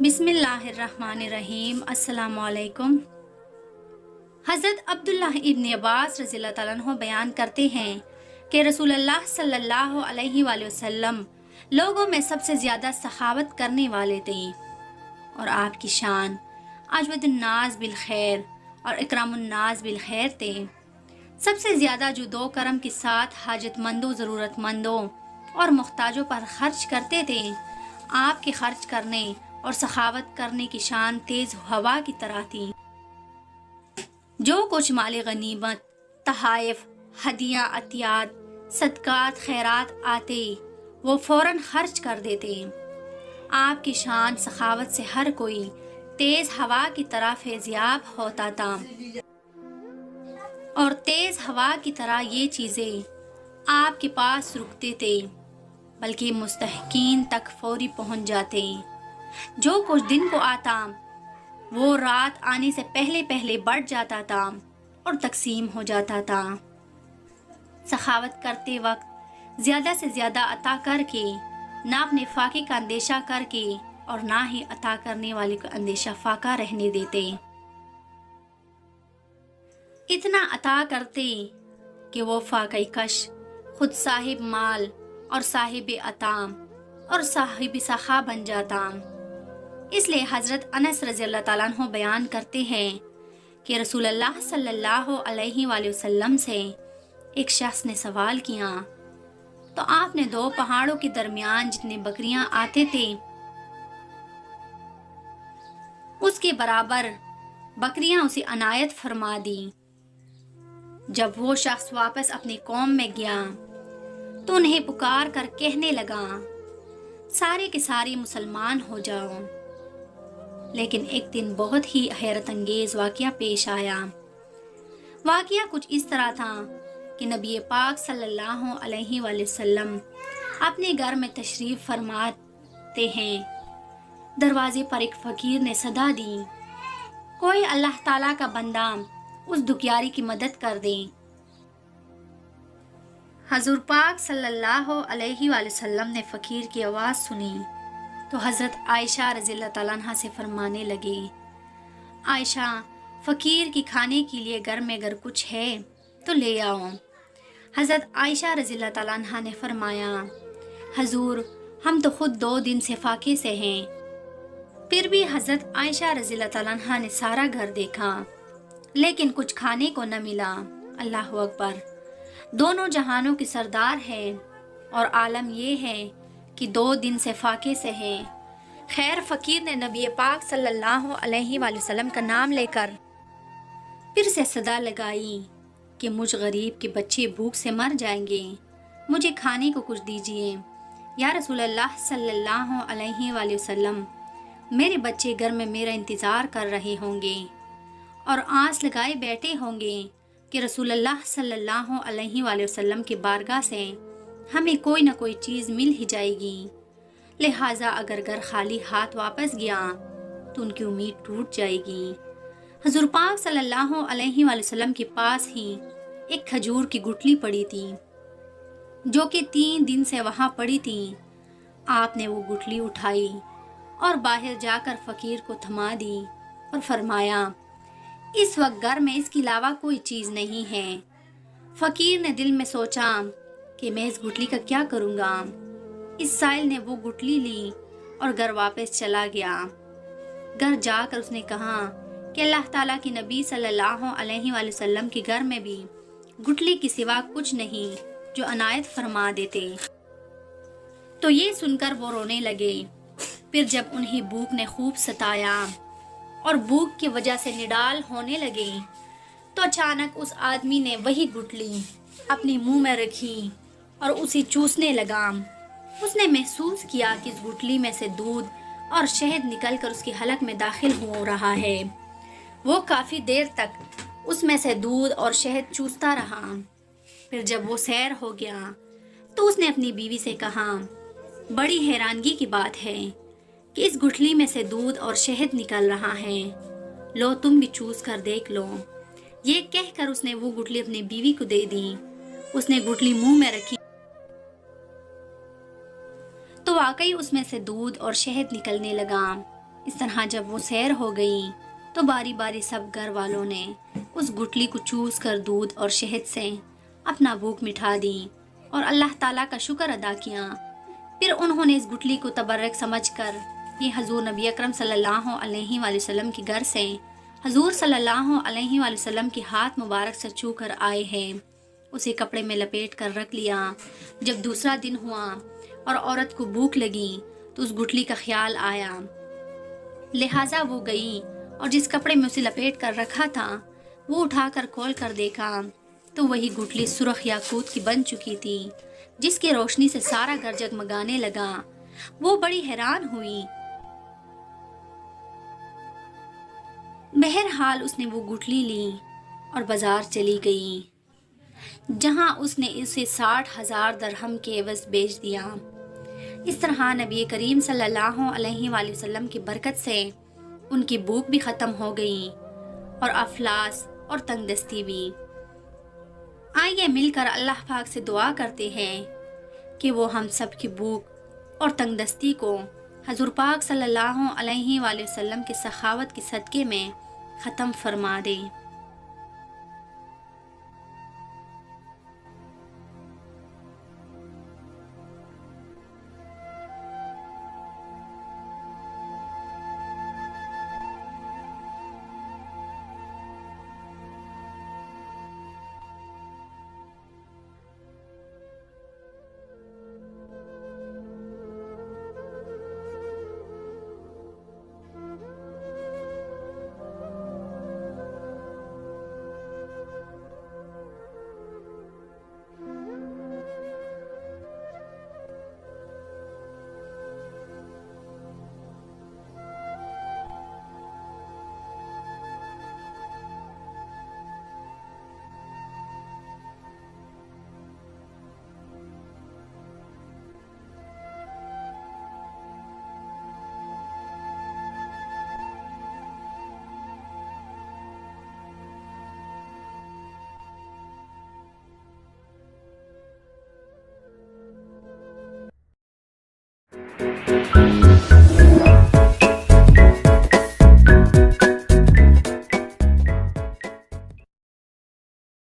बिस्मिल्लाहिर्रहमानिर्रहीम। अस्सलामु अलैकुम। हज़रत अब्दुल्ला इब्न अब्बास रज़ी अल्लाह तआला अन्हु बयान करते हैं कि रसूलुल्लाह सल्लल्लाहु अलैहि वसल्लम लोगों में सबसे ज़्यादा सखावत करने वाले थे और आपकी शान अजवदुन्नास बिल खैर और इकरामुन्नास बिल खैर थे। सबसे ज़्यादा जो दो करम के साथ हाजतमंदों, ज़रूरतमंदों और मुख्ताजों पर खर्च करते थे, आपके खर्च करने और सखावत करने की शान तेज़ हवा की तरह थी। जो कुछ माल गनीमत, तहाइफ, हदिया, अतियात, सदकात, खैरात आते, वो फ़ौरन खर्च कर देते। आपकी शान सखावत से हर कोई तेज़ हवा की तरह फैज़याब होता था और तेज़ हवा की तरह ये चीज़ें आपके पास रुकते थे, बल्कि मुस्तहकीन तक फौरी पहुंच जाते। जो कुछ दिन को आता वो रात आने से पहले पहले बढ़ जाता था और तकसीम हो जाता था। सखावत करते वक्त ज़्यादा से ज़्यादा अता करके, ना अपने फाके का अंदेशा करके और ना ही अता करने वाले का अंदेशा फाका रहने देते। इतना अता करते कि वो फाक़ई कश खुद साहिब माल और साहिब अता और साहिब सखा बन जाता। इसलिए हज़रत अनस रज़ी अल्लाह तआला अन्हु बयान करते हैं कि रसूलुल्लाह सल्लल्लाहु अलैहि वसल्लम से एक शख्स ने सवाल किया तो आपने दो पहाड़ों के दरमियान जितने बकरियां आते थे उसके बराबर बकरियां उसे अनायत फरमा दी। जब वो शख्स वापस अपनी कौम में गया तो उन्हें पुकार कर कहने लगा, सारे के सारे मुसलमान हो जाओ। लेकिन एक दिन बहुत ही हैरत अंगेज वाक़या पेश आया। वाक़या कुछ इस तरह था कि नबी पाक सल्लल्लाहु अलैहि वसल्लम अपने घर में तशरीफ़ फरमाते हैं। दरवाजे पर एक फ़कीर ने सदा दी, कोई अल्लाह ताला का बंदा उस दुखियारी की मदद कर दे। हज़ूर पाक सल्लल्लाहु अलैहि वसल्लम ने फ़कीर की आवाज़ सुनी तो हज़रत आयशा रज़ी अल्लाह तआला अन्हा से फरमाने लगे, आयशा, फ़कीर की खाने के लिए घर में अगर कुछ है तो ले आओ। हज़रत आयशा रज़ी अल्लाह तआला अन्हा ने फरमाया, हजूर, हम तो ख़ुद 2 दिन से फाके से हैं। फिर भी हज़रत आयशा रज़ी अल्लाह तआला अन्हा ने सारा घर देखा लेकिन कुछ खाने को न मिला। अल्लाह अकबर, दोनों जहानों के सरदार हैं और आलम ये है कि 2 दिन से फाके से हैं। खैर, फ़कीर ने नबी पाक सल्लल्लाहु अलैहि वसल्लम का नाम लेकर फिर से सदा लगाई कि मुझ गरीब के बच्चे भूख से मर जाएंगे, मुझे खाने को कुछ दीजिए। या रसूलल्लाह सल्लल्लाहु अलैहि वसल्लम, मेरे बच्चे घर में मेरा इंतज़ार कर रहे होंगे और आस लगाए बैठे होंगे कि रसूलल्लाह सल्लल्लाहु अलैहि वसल्लम की बारगाह से हमें कोई ना कोई चीज़ मिल ही जाएगी। लिहाजा अगर घर खाली हाथ वापस गया तो उनकी उम्मीद टूट जाएगी। हज़ूर पाक सल्लल्लाहु अलैहि वसल्लम के पास ही एक खजूर की गुठली पड़ी थी जो कि 3 दिन से वहाँ पड़ी थी। आपने वो गुठली उठाई और बाहर जाकर फ़कीर को थमा दी और फरमाया, इस वक्त घर में इसके अलावा कोई चीज़ नहीं है। फ़कीर ने दिल में सोचा कि मैं इस गुठली का क्या करूँगा। इस साइल ने वो गुठली ली और घर वापस चला गया। घर जाकर उसने कहा कि अल्लाह ताला की नबी सल्लल्लाहु अलैहि वसल्लम के घर में भी गुठली के सिवा कुछ नहीं जो अनायत फरमा देते। तो ये सुनकर वो रोने लगे। फिर जब उन्हें भूख ने खूब सताया और भूख की वजह से निडाल होने लगे तो अचानक उस आदमी ने वही गुठली अपने मुंह में रखी और उसे चूसने लगा। उसने महसूस किया कि इस गुठली में से दूध और शहद निकलकर उसके हलक में दाखिल हो रहा है। वो काफ़ी देर तक उसमें से दूध और शहद चूसता रहा। फिर जब वो सैर हो गया तो उसने अपनी बीवी से कहा, बड़ी हैरानगी की बात है कि इस गुठली में से दूध और शहद निकल रहा है, लो तुम भी चूस कर देख लो। ये कहकर उसने वो गुठली अपनी बीवी को दे दी। उसने गुठली मुंह में रखी तो वाकई उसमें से दूध और शहद निकलने लगा। اس طرح جب وہ سیر ہو گئی تو باری باری سب گھر والوں نے اس گٹلی کو چوس کر دودھ اور شہد سے اپنا بھوک مٹھا دی اور اللہ تعالیٰ کا شکر ادا کیا۔ پھر انہوں نے اس گٹلی کو تبرک سمجھ کر یہ حضور نبی اکرم صلی اللہ علیہ وآلہ وسلم کے گھر سے حضور صلی اللہ علیہ وآلہ وسلم کے ہاتھ مبارک سے چھو کر آئے ہیں، اسے کپڑے میں لپیٹ کر رکھ لیا۔ جب دوسرا دن ہوا اور عورت کو بھوک لگی تو اس گٹلی کا خیال آیا، لہٰذا وہ گئی اور جس کپڑے میں اسے لپیٹ کر رکھا تھا وہ اٹھا کر کھول کر دیکھا تو وہی گٹلی سرخ یاقوت کی بن چکی تھی، جس کی روشنی سے سارا گھر جگمگانے لگا۔ وہ بڑی حیران ہوئی۔ بہرحال اس نے وہ گٹلی لی اور بازار چلی گئی، جہاں اس نے اسے 60,000 درہم کے عوض بیچ دیا۔ اس طرح نبی کریم صلی اللہ علیہ وآلہ وسلم کی برکت سے ان کی بھوک بھی ختم ہو گئی اور افلاس اور تنگ دستی بھی۔ آئیے مل کر اللہ پاک سے دعا کرتے ہیں کہ وہ ہم سب کی بھوک اور تنگ دستی کو حضور پاک صلی اللہ علیہ وآلہ وسلم کی سخاوت کے صدقے میں ختم فرما دے۔